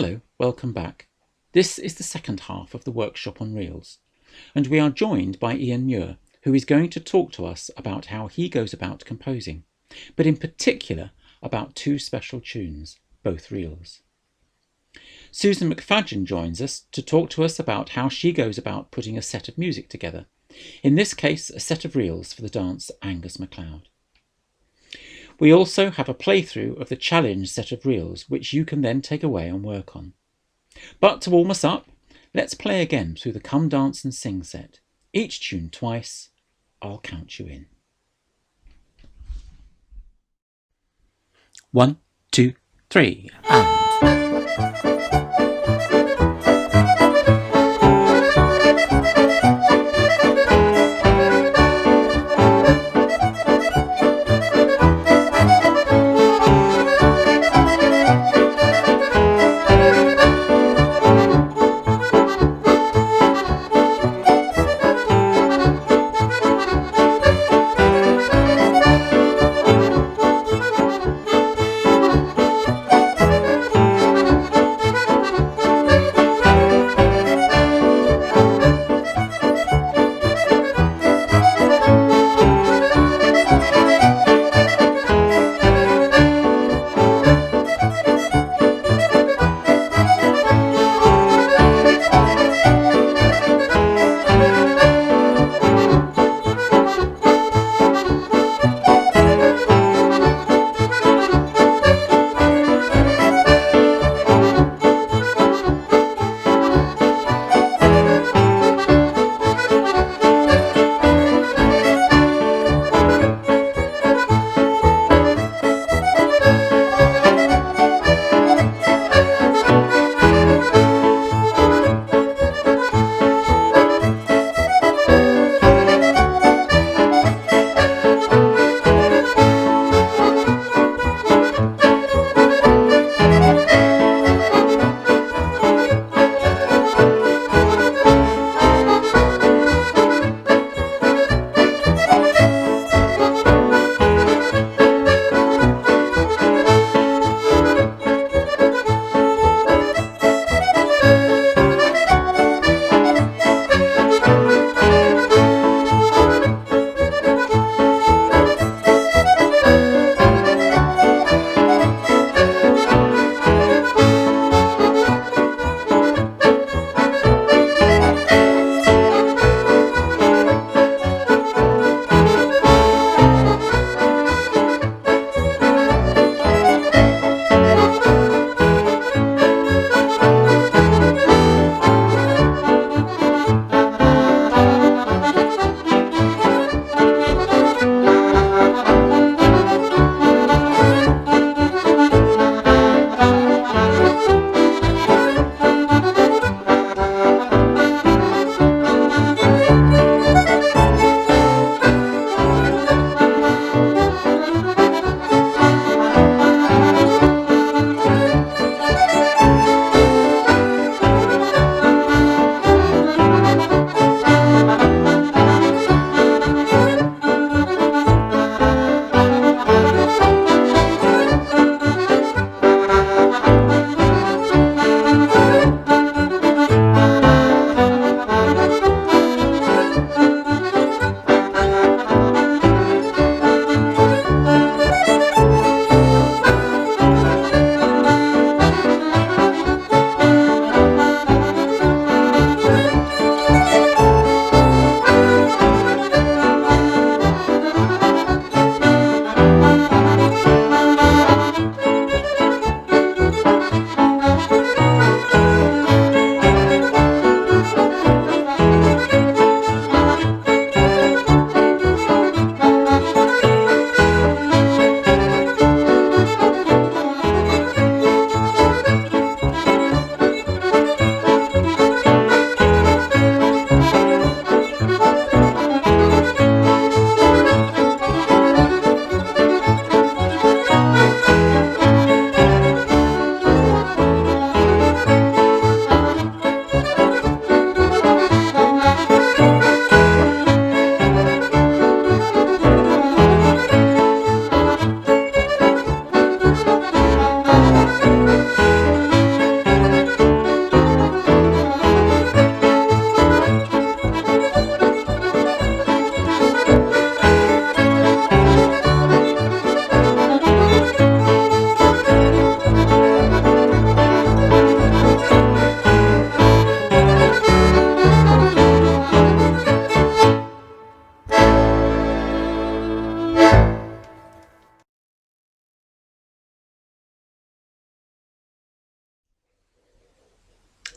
Hello, welcome back. This is the second half of the workshop on reels, and we are joined by Ian Muir, who is going to talk to us about how he goes about composing, but in particular about two special tunes, both reels. Susan MacFadyen joins us to talk to us about how she goes about putting a set of music together, in this case a set of reels for the Dance Angus MacLeod. We also have a playthrough of the challenge set of reels, which you can then take away and work on. But to warm us up, let's play again through the Come Dance and Sing set. Each tune twice. I'll count you in. 1, 2, 3, and...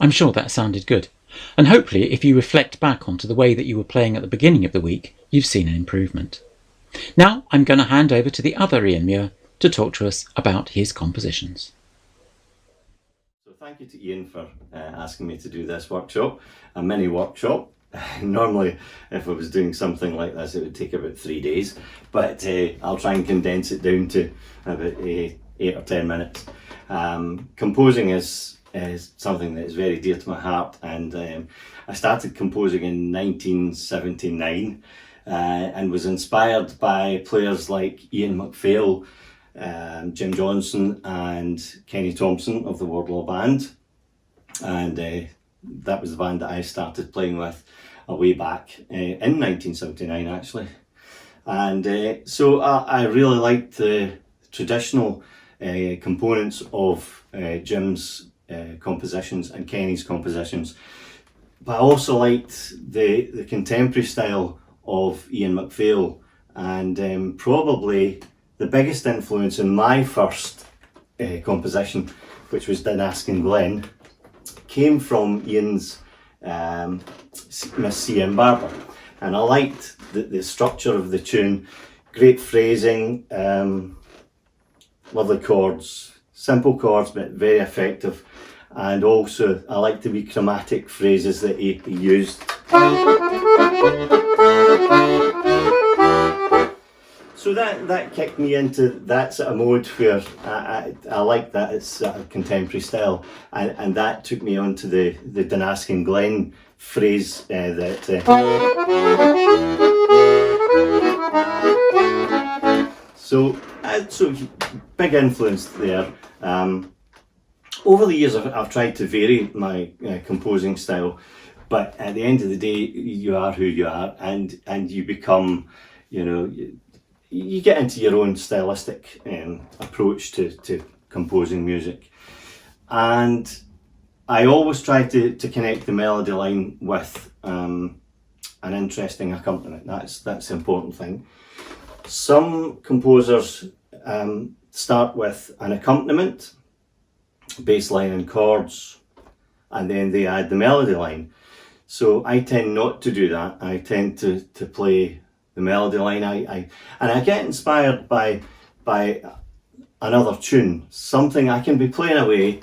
I'm sure that sounded good. And hopefully, if you reflect back onto the way that you were playing at the beginning of the week, you've seen an improvement. Now I'm going to hand over to the other Ian Muir to talk to us about his compositions. So thank you to Ian for asking me to do this workshop, a mini workshop. Normally, if I was doing something like this, it would take about 3 days, but I'll try and condense it down to about 8 or 10 minutes. Composing is something that is very dear to my heart, and I started composing in 1979 and was inspired by players like Ian MacLeod, Jim Johnson and Kenny Thompson of the Wardlaw Band, and that was the band that I started playing with way back in 1979 actually. And so I really liked the traditional components of Jim's compositions and Kenny's compositions, but I also liked the contemporary style of Ian MacLeod, and probably the biggest influence in my first composition, which was Dance Angus MacLeod, came from Ian's Miss C.M. Barber, and I liked the structure of the tune, great phrasing, lovely chords, simple chords but very effective, and also I liked the wee chromatic phrases that he used. So that kicked me into that sort of mode where I like that it's a contemporary style, and that took me on to the Dance Angus MacLeod phrase so big influence there. Over the years I've tried to vary my composing style, but at the end of the day you are who you are, and you become, you get into your own stylistic approach to composing music. And I always try to connect the melody line with an interesting accompaniment. That's the important thing. Some composers start with an accompaniment, bass line and chords, and then they add the melody line. So I tend not to do that. I tend to play the melody line. And I get inspired by another tune, something I can be playing away,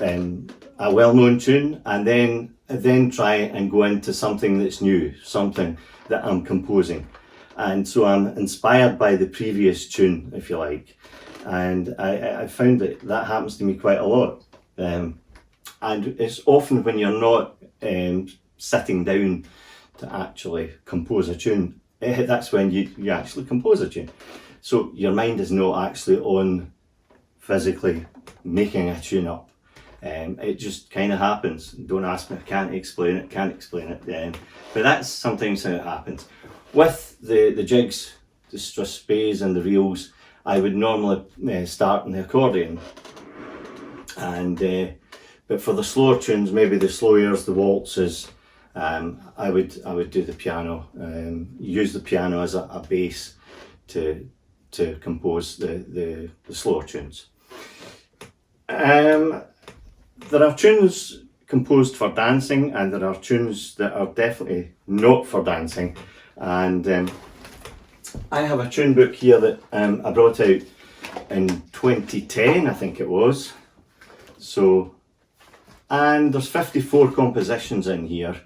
a well-known tune, and then try and go into something that's new, something that I'm composing. And so I'm inspired by the previous tune, if you like, and I found that happens to me quite a lot. And it's often when you're not sitting down to actually compose a tune, that's when you actually compose a tune. So your mind is not actually on physically making a tune up. It just kind of happens. Don't ask me, I can't explain it. But that's sometimes how it happens. With the jigs, the strathspeys and the reels, I would normally start in the accordion. But for the slower tunes, maybe the slow airs, the waltzes, I would do the piano, use the piano as a base to compose the slower tunes. There are tunes composed for dancing, and there are tunes that are definitely not for dancing. And I have a tune book here that I brought out in 2010, I think it was. So, and there's 54 compositions in here,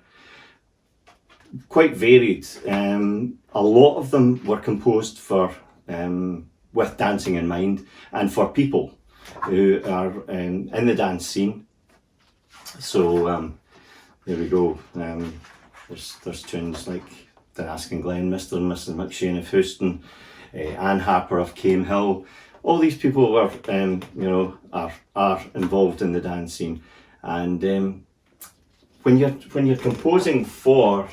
quite varied. A lot of them were composed for with dancing in mind, and for people who are in the dance scene. So there we go. There's tunes like Dance Angus MacLeod, Mr. and Mrs. McShane of Houston, Anne Harper of Came Hill. All these people were, are involved in the dance scene. And when you're composing for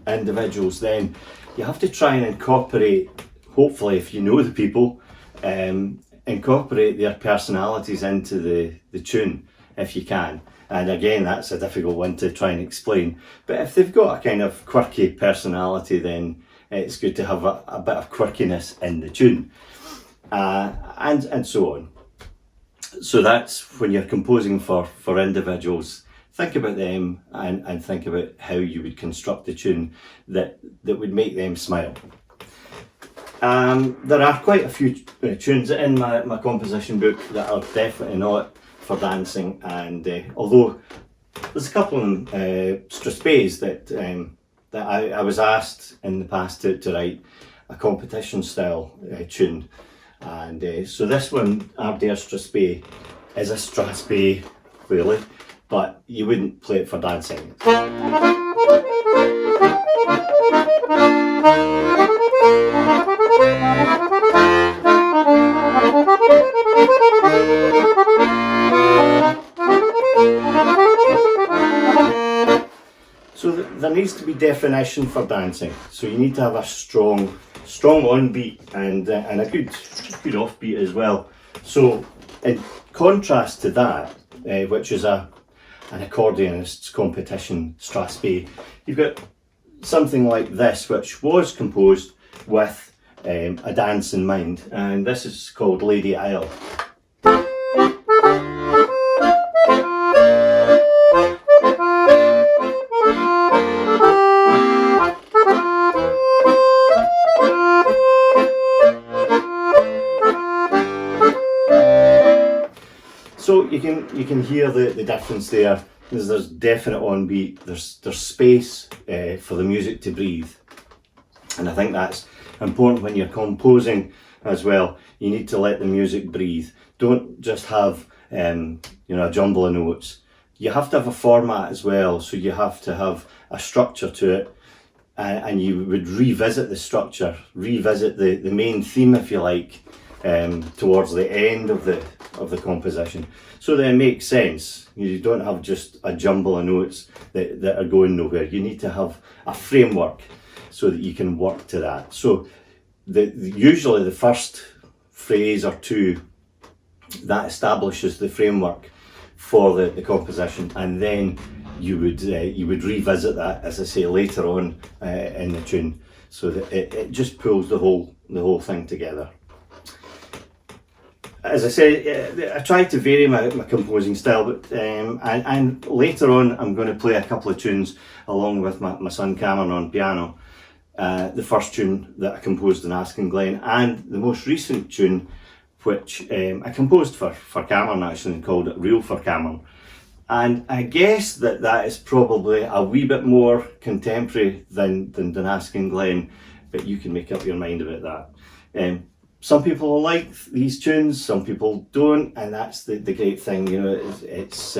individuals, then you have to try and incorporate, hopefully if you know the people, incorporate their personalities into the tune if you can. And again, that's a difficult one to try and explain. But if they've got a kind of quirky personality, then it's good to have a bit of quirkiness in the tune. And so on. So that's when you're composing for individuals. think about them and think about how you would construct a tune that would make them smile. There are quite a few tunes in my composition book that are definitely not for dancing, and although there's a couple of them, strathspeys that I was asked in the past to write a competition style tune, and so this one, Ardare Strathspey, is a strathspey clearly, but you wouldn't play it for dancing. So there needs to be definition for dancing. So you need to have a strong on beat and a good off beat as well. So in contrast to that, which is an accordionist's competition strathspey, you've got something like this, which was composed with a dance in mind, and this is called Lady Isle. So you can hear the difference there. There's definite on beat. There's space for the music to breathe, and I think that's important when you're composing as well. You need to let the music breathe. Don't just have a jumble of notes. You have to have a format as well. So you have to have a structure to it, and you would revisit the structure, revisit the main theme, if you like, towards the end of the composition, so that it makes sense. You don't have just a jumble of notes that are going nowhere. You need to have a framework so that you can work to that. So usually the first phrase or two, that establishes the framework for the composition, and then you would revisit that, as I say, later on in the tune, so that it just pulls the whole thing together. As I say, I try to vary my composing style, but and later on I'm going to play a couple of tunes along with my son Cameron on piano. The first tune that I composed in Askin Glen, and the most recent tune, which I composed for Cameron actually, and called it Real for Cameron. And I guess that is probably a wee bit more contemporary than Askin Glen, but you can make up your mind about that. Some people like these tunes, some people don't, and that's the great thing, it's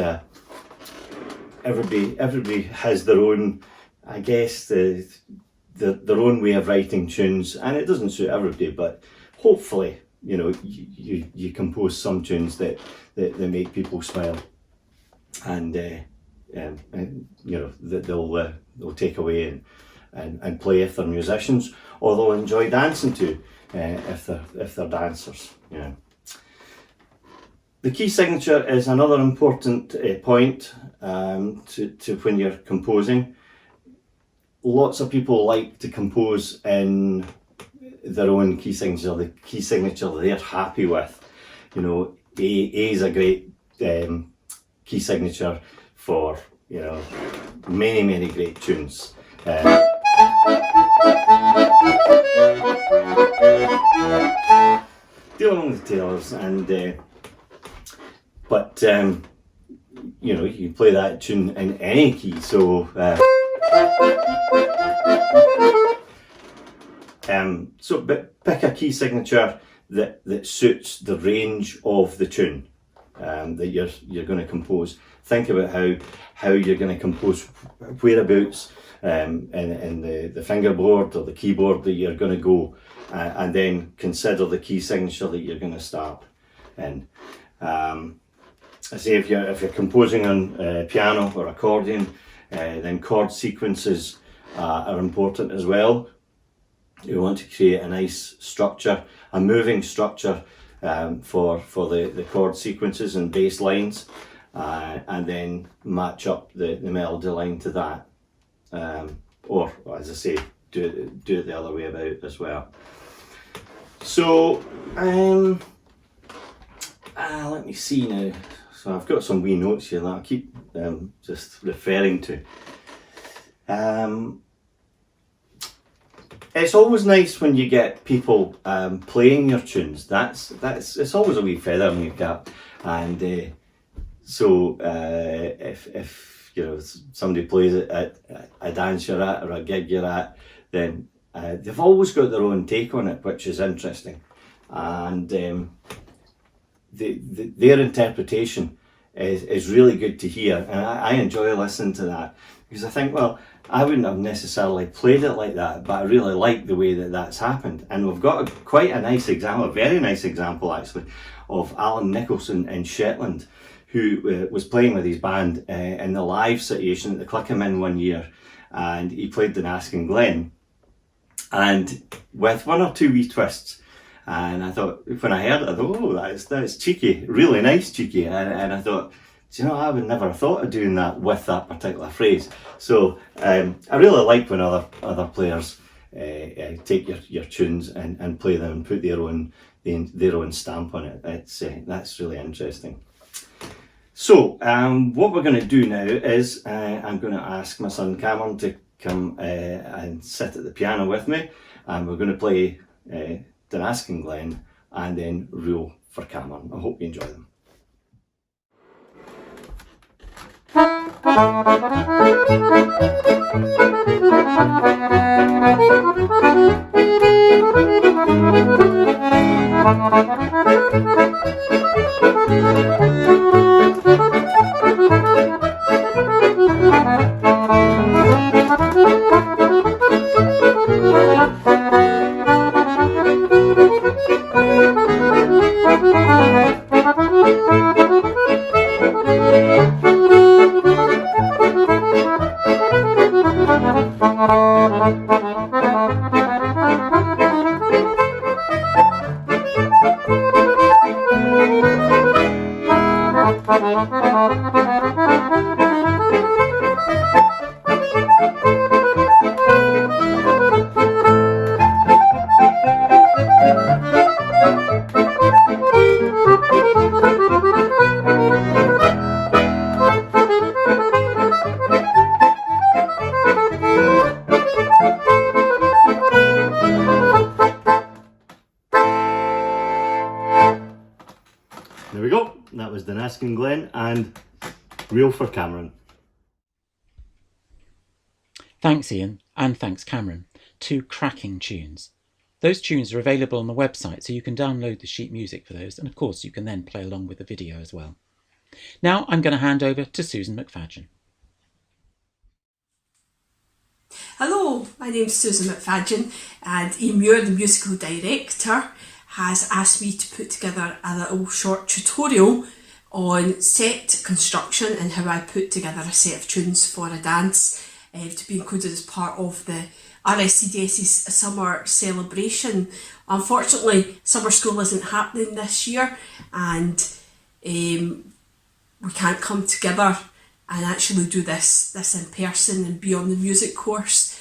everybody has their own, I guess, their own way of writing tunes, and it doesn't suit everybody, but hopefully, you compose some tunes that make people smile, and that they'll take away and play if they're musicians, or they'll enjoy dancing to. If they're dancers. The key signature is another important point to when you're composing. Lots of people like to compose in their own key signature, the key signature they're happy with. A is a great key signature for many great tunes. Deal along the tailors, and but you play that tune in any key. So but pick a key signature that suits the range of the tune that you're going to compose. Think about how you're going to compose, whereabouts in the fingerboard or the keyboard that you're going to go, and then consider the key signature that you're going to start in. I say if you're composing on piano or accordion, then chord sequences are important as well. You want to create a nice structure, a moving structure for the chord sequences and bass lines, and then match up the melody line to that. Or, as I say, do it the other way about as well. So, let me see now. So I've got some wee notes here that I keep just referring to. It's always nice when you get people playing your tunes. That's it's always a wee feather in your cap. And so if you know somebody plays it at a dance you're at or a gig you're at, then they've always got their own take on it, which is interesting. And their interpretation is really good to hear, and I enjoy listening to that, because I think, well, I wouldn't have necessarily played it like that, but I really like the way that that's happened. And we've got quite a nice example, a very nice example actually, of Alan Nicholson in Shetland, who was playing with his band in the live situation at the Clickamin one year, and he played Dance Angus MacLeod, and with one or two wee twists. And I thought, when I heard it, I thought, oh, that's cheeky, really nice cheeky. And I thought, do you know, I would never have thought of doing that with that particular phrase. So I really like when other players take your tunes and play them and put their own stamp on it. That's really interesting. So what we're going to do now is I'm going to ask my son Cameron to come and sit at the piano with me, and we're going to play Dance Angus MacLeod and then Rule for Cameron. I hope you enjoy them. There we go, that was Dance Angus MacLeod and Reel for Cameron. Thanks Ian, and thanks Cameron. Two cracking tunes. Those tunes are available on the website, so you can download the sheet music for those, and of course you can then play along with the video as well. Now I'm going to hand over to Susan MacFadyen. Hello, my name's Susan MacFadyen, and Ian Muir, the musical director, has asked me to put together a little short tutorial on set construction and how I put together a set of tunes for a dance to be included as part of the RSCDS's summer celebration. Unfortunately, summer school isn't happening this year, and we can't come together and actually do this in person and be on the music course.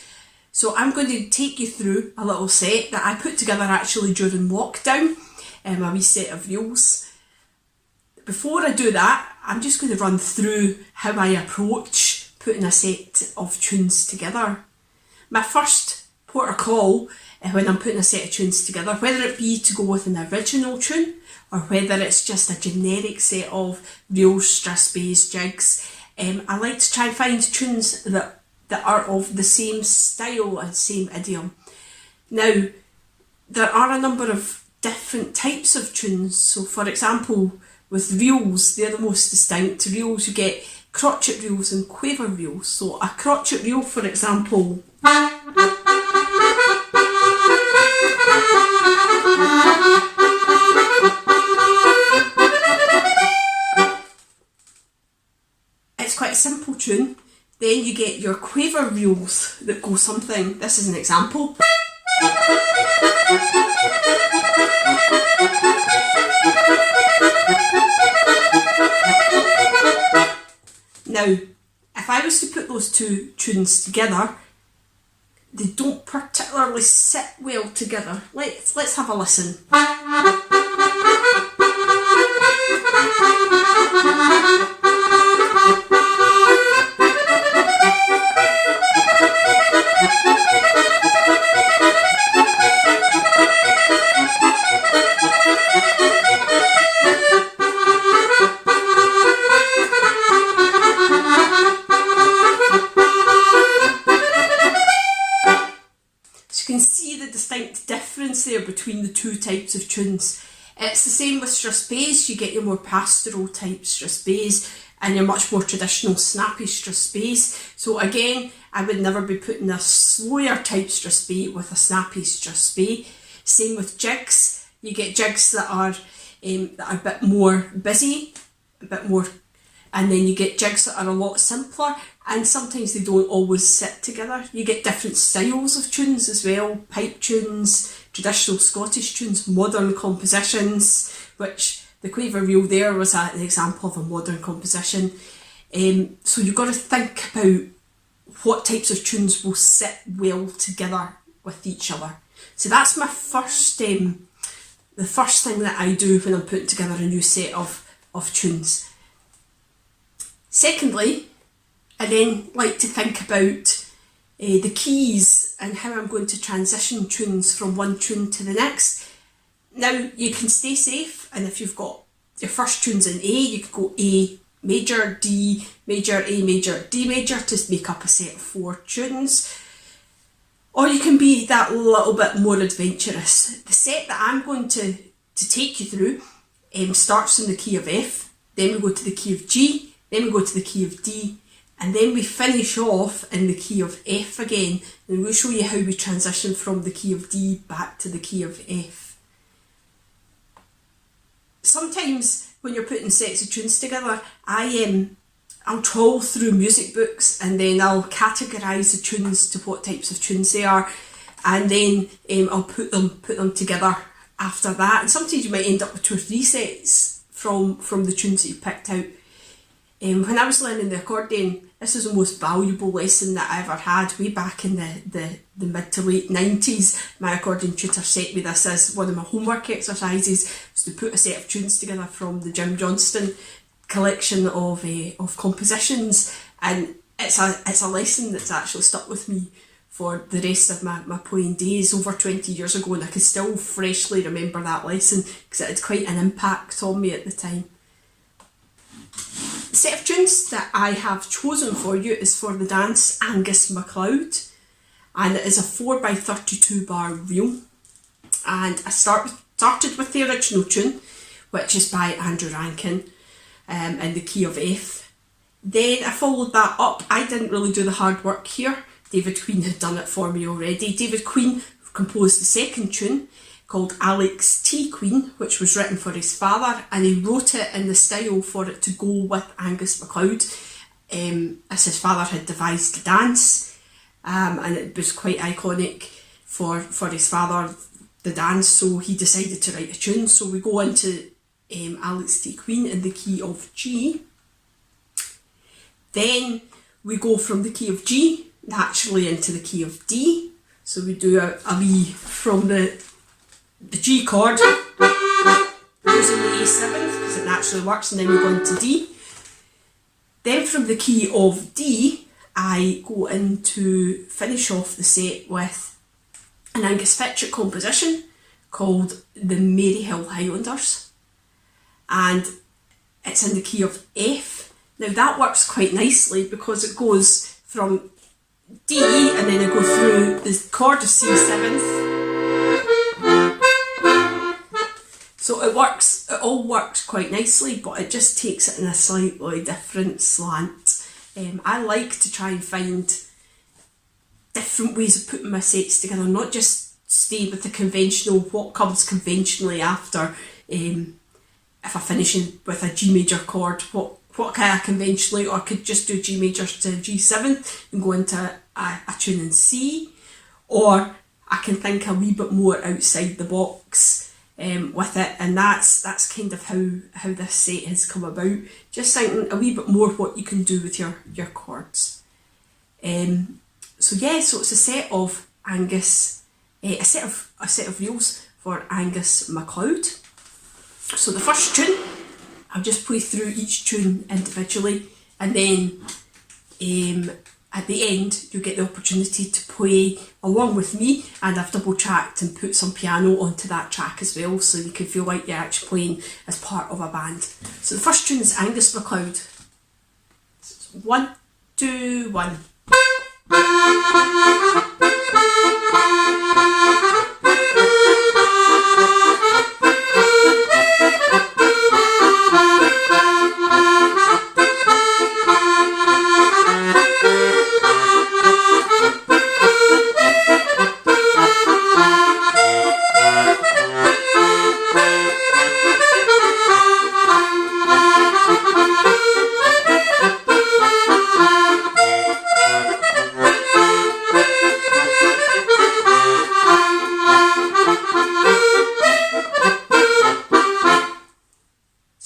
So I'm going to take you through a little set that I put together actually during lockdown, a wee set of reels. Before I do that, I'm just going to run through how I approach putting a set of tunes together. My first port of call when I'm putting a set of tunes together, whether it be to go with an original tune or whether it's just a generic set of reels, strathspeys, jigs, I like to try and find tunes that are of the same style and same idiom. Now, there are a number of different types of tunes. So for example, with reels, they're the most distinct. Reels, you get crotchet reels and quaver reels. So a crotchet reel, for example, it's quite a simple tune. Then you get your quaver reels that go something, this is an example. Now, if I was to put those two tunes together, they don't particularly sit well together. Let's have a listen. tunes. It's the same with strathspeys. You get your more pastoral type strathspeys and your much more traditional snappy strathspeys. So again, I would never be putting a slower type strathspey with a snappy strathspey. Same with jigs. You get jigs that are a bit more busy, a bit more, and then you get jigs that are a lot simpler, and sometimes they don't always sit together. You get different styles of tunes as well, pipe tunes, traditional Scottish tunes, modern compositions, which the quaver reel there was an example of a modern composition. So you've got to think about what types of tunes will sit well together with each other. So that's my first, the first thing that I do when I'm putting together a new set of tunes. Secondly, I then like to think about the keys and how I'm going to transition tunes from one tune to the next. Now, you can stay safe, and if you've got your first tunes in A, you could go A major, D major, A major, D major to make up a set of 4 tunes. Or you can be that little bit more adventurous. The set that I'm going to take you through starts in the key of F, then we go to the key of G, then we go to the key of D, and then we finish off in the key of F again, and we'll show you how we transition from the key of D back to the key of F. Sometimes when you're putting sets of tunes together, I'll trawl through music books and then I'll categorise the tunes to what types of tunes they are, and then I'll put them together after that. And sometimes you might end up with 2 or 3 sets from the tunes that you picked out. When I was learning the accordion, this was the most valuable lesson that I ever had. Way back in the mid to late 90s, my accordion tutor sent me this as one of my homework exercises, was to put a set of tunes together from the Jim Johnston collection of compositions, and it's a lesson that's actually stuck with me for the rest of my playing days, over 20 years ago, and I can still freshly remember that lesson because it had quite an impact on me at the time. The set of tunes that I have chosen for you is for the Dance Angus MacLeod, and it is a 4x32 bar reel, and I started with the original tune, which is by Andrew Rankin, in the key of F. Then I followed that up. I didn't really do the hard work here. David Queen had done it for me already. David Queen composed the second tune called Alex T Queen, which was written for his father, and he wrote it in the style for it to go with Angus MacLeod, as his father had devised the dance, and it was quite iconic for his father, the dance, so he decided to write a tune. So we go into Alex T Queen in the key of G. Then we go from the key of G naturally into the key of D. So we do a wee from the G chord using the A7 because it naturally works, and then we go into D. Then from the key of D, I go in to finish off the set with an Angus Fitchett composition called the Maryhill Highlanders, and it's in the key of F. Now that works quite nicely because it goes from D and then I go through the chord of C7. So it all works quite nicely, but it just takes it in a slightly different slant. I like to try and find different ways of putting my sets together, not just stay with the conventional, what comes conventionally after. If I finish with a G major chord, what can I conventionally, or I could just do G major to G7 and go into a tune in C, or I can think a wee bit more outside the box with it, and that's kind of how this set has come about. Just thinking a wee bit more what you can do with your chords. So it's a set of Angus, a set of reels for Angus MacLeod. So the first tune, I'll just play through each tune individually, and then at the end you'll get the opportunity to play along with me, and I've double tracked and put some piano onto that track as well, so you can feel like you're actually playing as part of a band. So the first tune is Angus MacLeod. 1, 2, 1.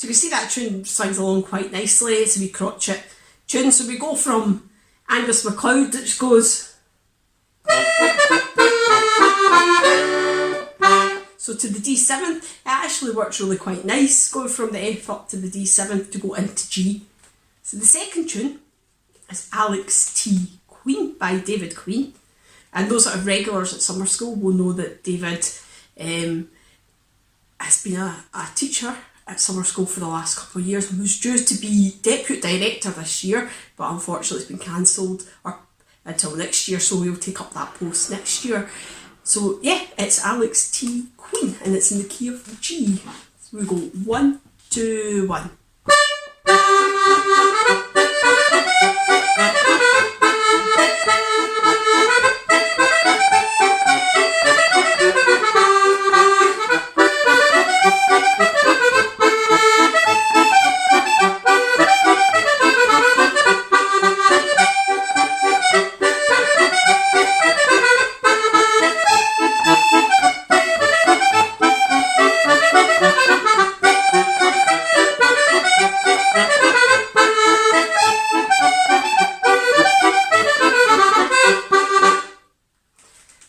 So you can see that tune swings along quite nicely. It's a wee crotchet tune. So we go from Angus MacLeod, which goes. So to the D7, it actually works really quite nice, going from the F up to the D7 to go into G. So the second tune is Alex T Queen by David Queen. And those that are regulars at summer school will know that David has been a teacher at summer school for the last couple of years and was due to be deputy director this year, but unfortunately it's been cancelled until next year, so we'll take up that post next year. So yeah, it's Alex T Queen and it's in the key of G. So we go 1, 2, 1.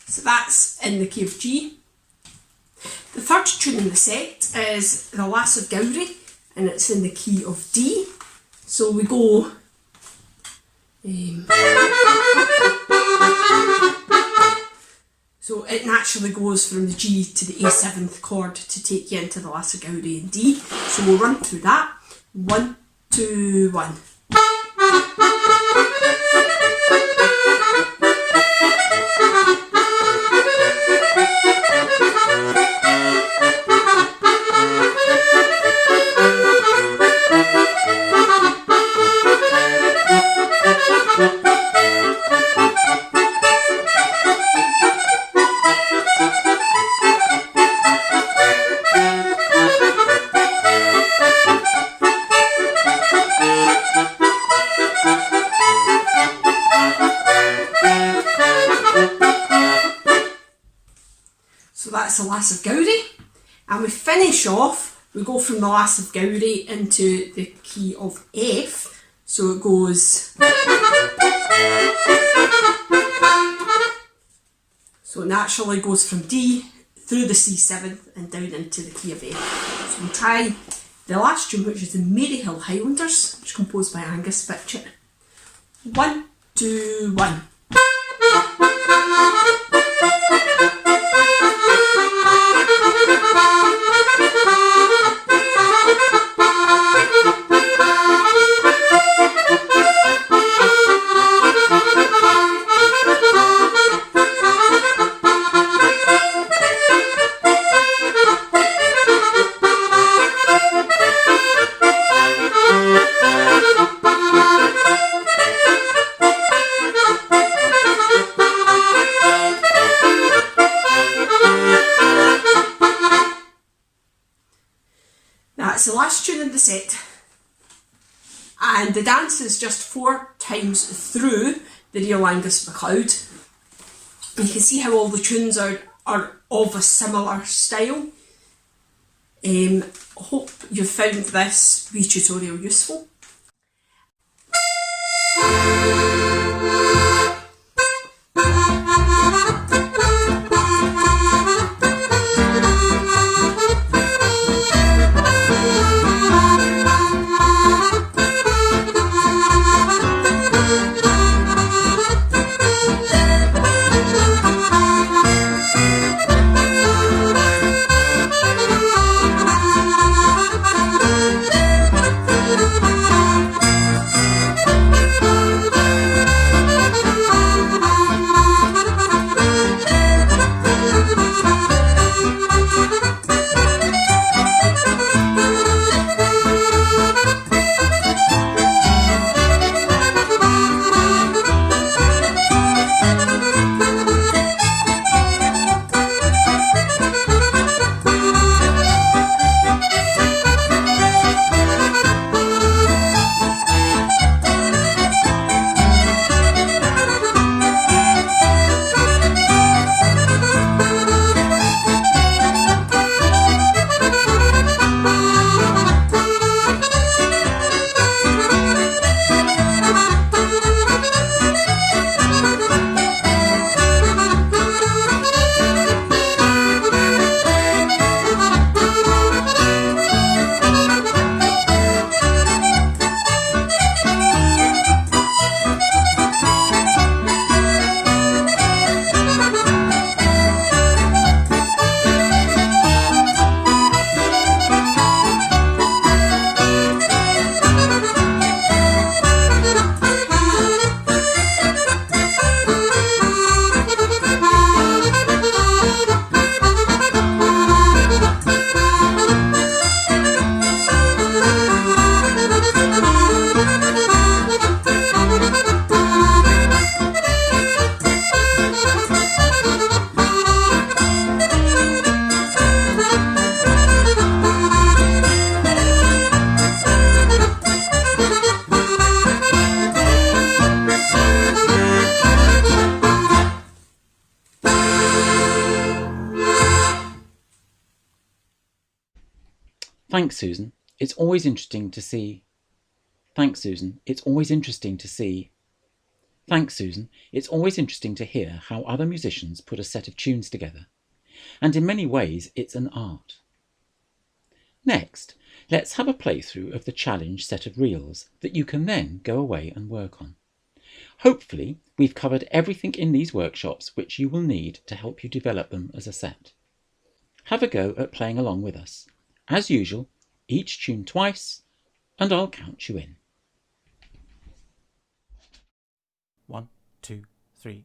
So that's in the key of G. The third tune in the set is The Lass of Gowrie and it's in the key of D. So we go so it naturally goes from the G to the A7th chord to take you into The Lass of Gowrie in D. So we'll run through that. 1, 2, 1. So that's The Lass of Gowrie. And we finish off, we go from The Lass of Gowrie into the key of F. So it goes. So it naturally goes from D through the C7 and down into the key of F. So we'll try the last tune, which is the Maryhill Highlanders, which is composed by Angus MacLeod. 1, 2, 1. That's the last tune in the set. And the dance is just 4 times through the real Angus MacLeod. You can see how all the tunes are of a similar style. Hope you found this wee tutorial useful. Thanks, Susan. It's always interesting to see. Thanks, Susan. It's always interesting to see. Thanks, Susan. It's always interesting to hear how other musicians put a set of tunes together. And in many ways, it's an art. Next, let's have a playthrough of the challenge set of reels that you can then go away and work on. Hopefully, we've covered everything in these workshops which you will need to help you develop them as a set. Have a go at playing along with us. As usual, each tune twice, and I'll count you in. 1, 2, 3,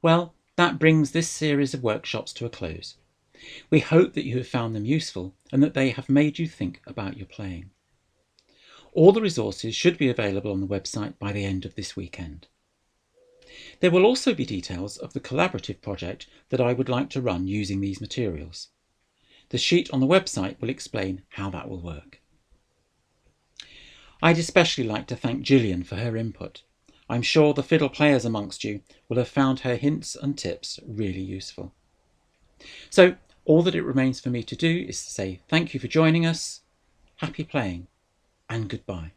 Well, that brings this series of workshops to a close. We hope that you have found them useful and that they have made you think about your playing. All the resources should be available on the website by the end of this weekend. There will also be details of the collaborative project that I would like to run using these materials. The sheet on the website will explain how that will work. I'd especially like to thank Gillian for her input. I'm sure the fiddle players amongst you will have found her hints and tips really useful. So all that it remains for me to do is to say thank you for joining us, happy playing, and goodbye.